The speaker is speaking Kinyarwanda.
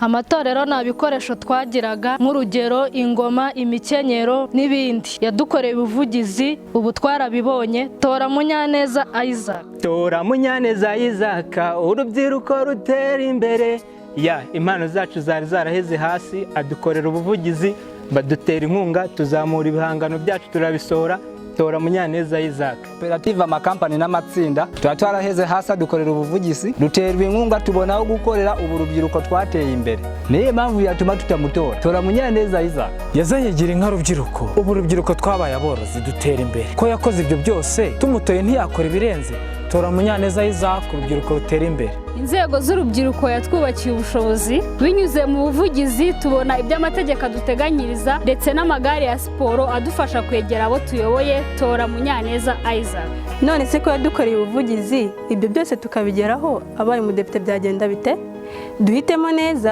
Amatorero nta bikoresho twagiraga nk'urugero ingoma, imikenyero n'ibindi. Yadukoreye ubuvugizi, ubu twarabibonye. Tora Munyaneza Isaac. Tora Munyaneza Isaac, urubyiruko rutera imbere. Impano zacu zari zaraheze hasi, adukorera ubuvugizi, badutera inkunga, tuzamura ibihangano byacu turabisohora. Tora Munyaneza Isaac. Koperative amakampani n'amatsinda twaraheze hasi, adukorera ubuvugizi, duterwa inkunga, tubona aho gukorera, ubu urubyiruko twateye imbere. Niyo mpamvu yatuma tutamutora. Tora Munyaneza Isaac. Yazanye gira inka rubyiruko, ubu urubyiruko twabaye aborozi dutera imbere. Ko yakoze ibyo byose, tumutoye ntiyakora ibirenze. Tora Munyaneza Isaac, urubyiruko rutera imbere. Inzego z'urubyiruko yatwubakiye ubushobozi binyuze mu buvugizi, tubona iby'amategeko aduteganyiriza ndetse n'amagare ya siporo adufasha kwegera abo tuyoboye. Tora Munyaneza Isaac. None se ko yadukoreye ubuvugizi, ibyo byose tukabigeraho, abaye umudepite byagenda bite? Duhitemo neza.